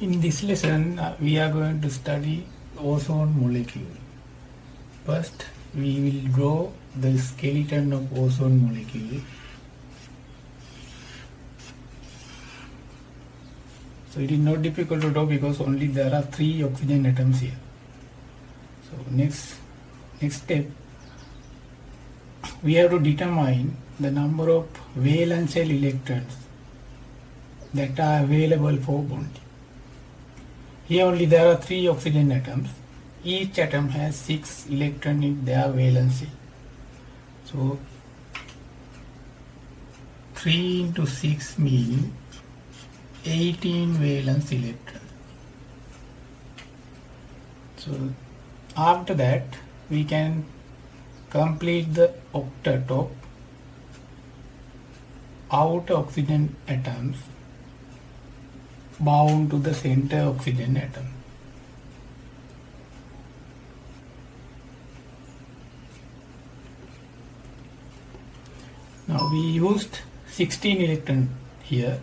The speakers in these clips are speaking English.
In this lesson, we are going to study ozone molecule. First, we will draw the skeleton of ozone molecule. So it is not difficult to draw because only there are 3 oxygen atoms here. So next step, we have to determine the number of valence shell electrons that are available for bonding. Here only there are 3 oxygen atoms. Each atom has 6 electrons in their valence shell. So 3 into 6 means 18 valence electrons. So after that we can complete the octet of outer oxygen atoms bound to the center oxygen atom. Now we used 16 electrons here.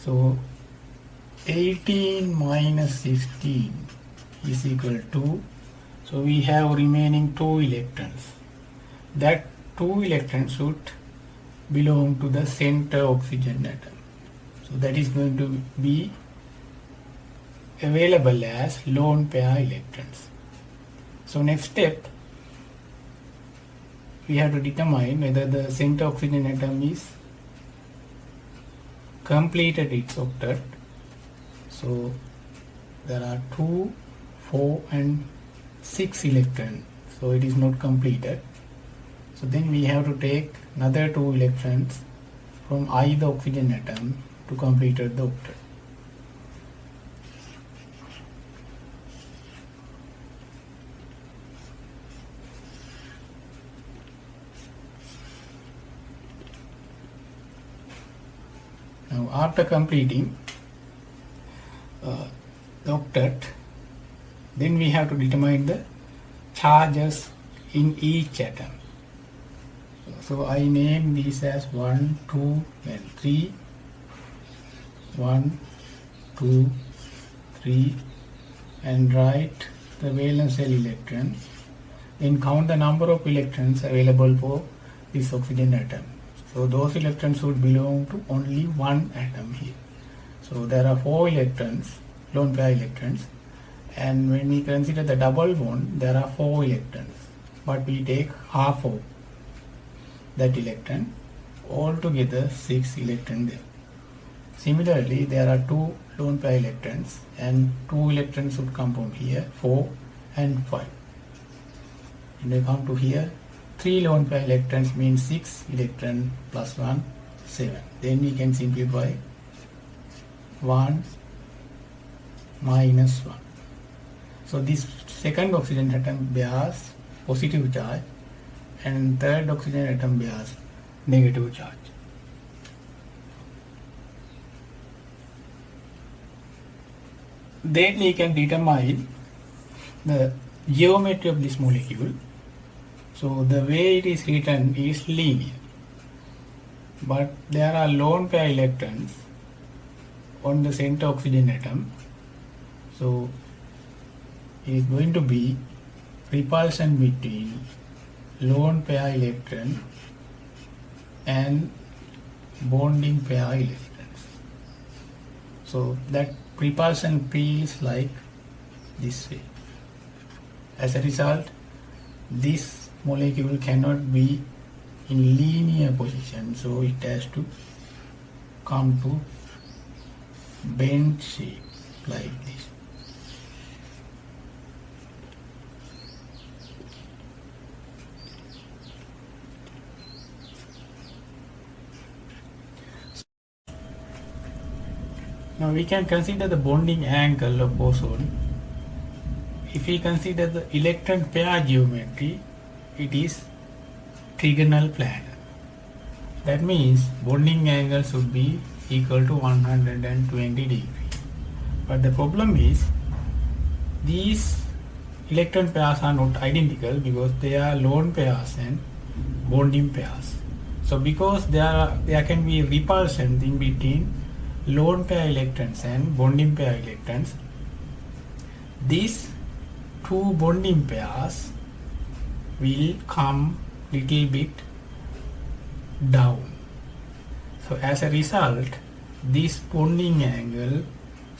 So 18 minus 16 is equal to, so we have remaining 2 electrons. That 2 electrons should belong to the center oxygen atom. So that is going to be available as lone pair electrons. So next step, we have to determine whether the center oxygen atom is completed its octet. So there are 2, 4 and 6 electrons. So it is not completed. So then we have to take another 2 electrons from either oxygen atom to complete the octet. Now after completing the octet, then we have to determine the charges in each atom. So I name these as 1, 2 and 3. 1, 2, 3 and write the valence shell electron. Then count the number of electrons available for this oxygen atom. So those electrons should belong to only one atom here. So there are 4 electrons, lone pair electrons, and when we consider the double bond, there are 4 electrons, but we take half of that electron, altogether 6 electrons there. Similarly, there are 2 lone pair electrons and 2 electrons should come from here, 4 and 5. And we come to here, 3 lone pair electrons means 6 electron plus 1, 7. Then we can simplify 1 minus 1. So this second oxygen atom bears positive charge and third oxygen atom bears negative charge. Then we can determine the geometry of this molecule. So the way it is written is linear, but there are lone pair electrons on the center oxygen atom. So it is going to be repulsion between lone pair electron and bonding pair electrons. So that repulsion feels like this way. As a result, this molecule cannot be in linear position, so it has to come to bent shape like this. Now we can consider the bonding angle of ozone. If we consider the electron pair geometry, it is trigonal planar. That means bonding angle should be equal to 120 degrees. But the problem is these electron pairs are not identical because they are lone pairs and bonding pairs. So because there can be repulsion in between lone pair electrons and bonding pair electrons, these two bonding pairs will come little bit down. So as a result, this bonding angle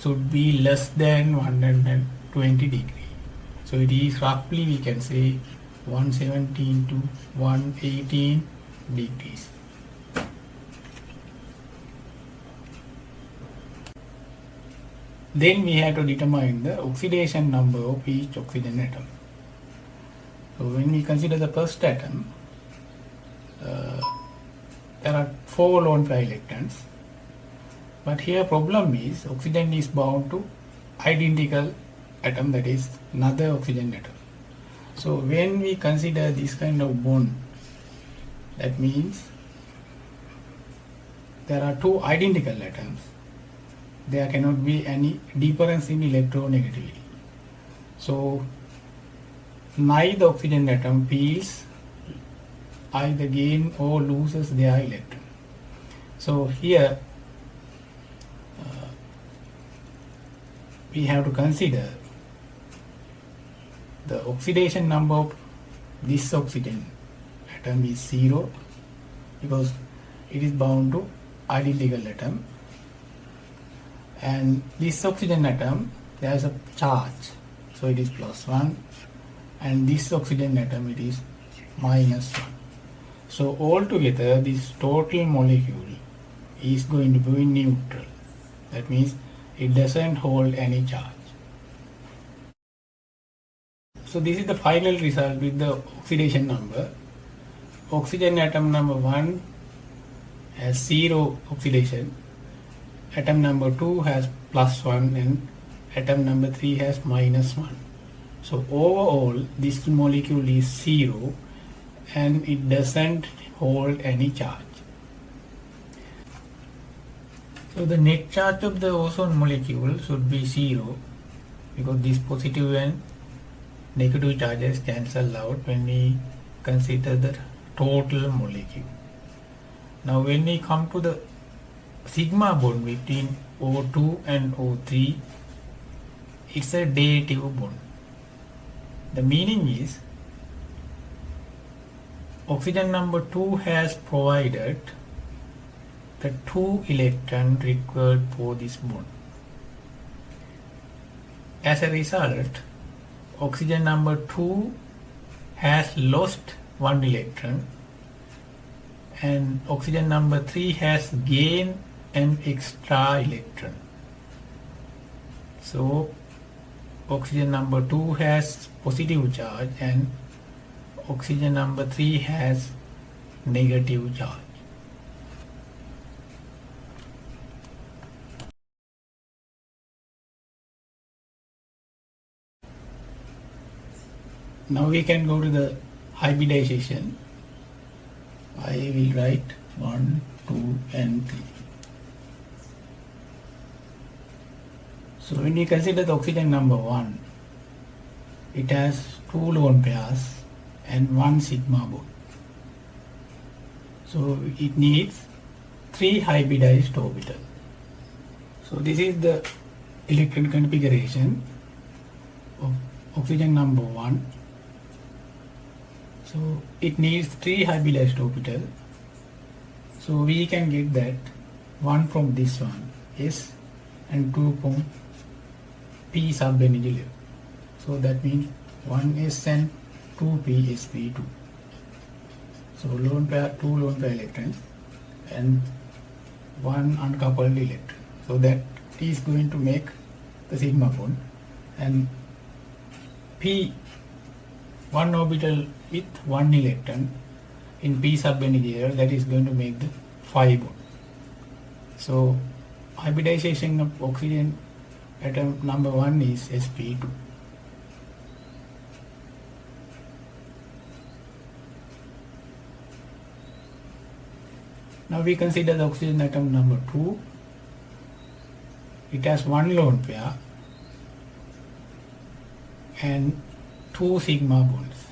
should be less than 120 degrees. So it is roughly, we can say, 117 to 118 degrees. Then we have to determine the oxidation number of each oxygen atom. So when we consider the first atom, there are 4 lone pair electrons, but here problem is oxygen is bound to identical atom, that is another oxygen atom. So when we consider this kind of bond, that means there are 2 identical atoms, there cannot be any difference in electronegativity. So neither oxygen atom feels either gain or loses their electron. So here we have to consider the oxidation number of this oxygen atom is 0 because it is bound to identical atom, and this oxygen atom there is a charge, so it is +1, and this oxygen atom it is -1. So altogether this total molecule is going to be neutral. That means it doesn't hold any charge. So this is the final result with the oxidation number. Oxygen atom number 1 has 0 oxidation, atom number 2 has +1, and atom number 3 has -1. So overall this molecule is 0 and it doesn't hold any charge. So the net charge of the ozone molecule should be 0 because these positive and negative charges cancel out when we consider the total molecule. Now when we come to the sigma bond between O2 and O3, it's a dative bond. The meaning is oxygen number 2 has provided the 2 electrons required for this bond. As a result, oxygen number 2 has lost 1 electron and oxygen number 3 has gained an extra electron. So oxygen number 2 has positive charge and oxygen number 3 has negative charge. Now we can go to the hybridization. I will write 1, 2 and 3. So when we consider the oxygen number 1, it has 2 lone pairs and 1 sigma bond. So it needs 3 hybridized orbitals. So this is the electron configuration of oxygen number 1. So it needs 3 hybridized orbitals. So we can get that 1 from this one, S, and 2 from P sub-energy level. So that means 1S and 2P sp2. So 2 lone pair electrons and 1 uncoupled electron. So that is going to make the sigma bond, and P 1 orbital with 1 electron in P sub-energy layer, that is going to make the phi bond. So hybridization of oxygen atom number 1 is sp2. Now we consider the oxygen atom number 2. It has 1 lone pair and 2 sigma bonds.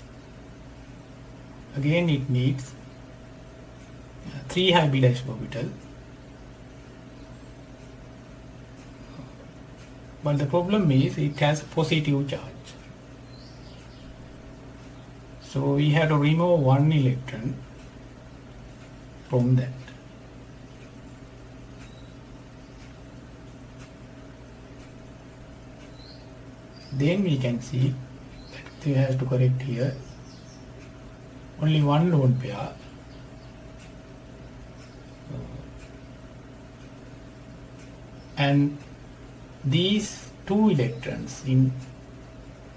Again it needs 3 hybridized orbitals. but the problem is it has a positive charge. So we have to remove one electron from that. Then we can see that we have to correct here only one lone pair. And these two electrons in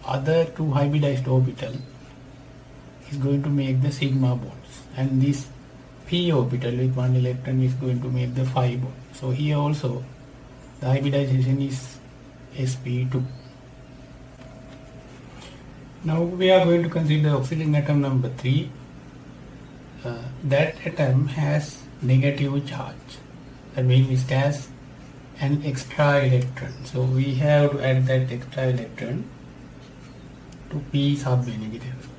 other two hybridized orbital is going to make the sigma bonds, and this p orbital with one electron is going to make the phi bond. So here also the hybridization is sp2. Now we are going to consider oxygen atom number 3. That atom has negative charge. That means it has an extra electron. So we have to add that extra electron to p sub negative.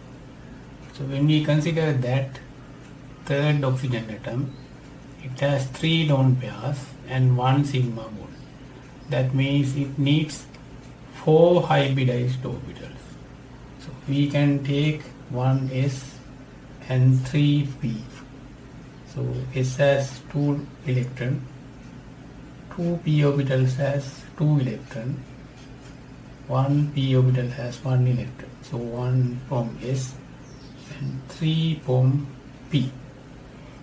So when we consider that third oxygen atom, it has 3 lone pairs and 1 sigma bond. That means it needs 4 hybridized orbitals. So we can take 1 S and 3 P. So S has 2 electron, 2 p orbitals has 2 electron, 1 p orbital has 1 electron. So 1 from S and 3 from P.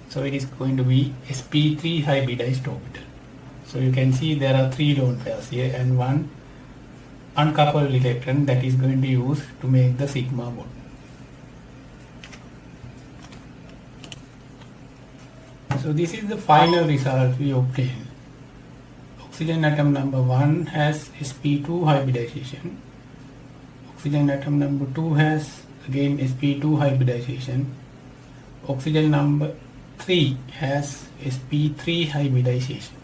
So it is going to be sp3 hybridized orbital. So you can see there are 3 lone pairs here and 1 uncoupled electron that is going to use to make the sigma bond. So this is the final result we obtained. Oxygen atom number 1 has sp2 hybridization. Oxygen atom number 2 has again sp2 hybridization. Oxygen number 3 has sp3 hybridization.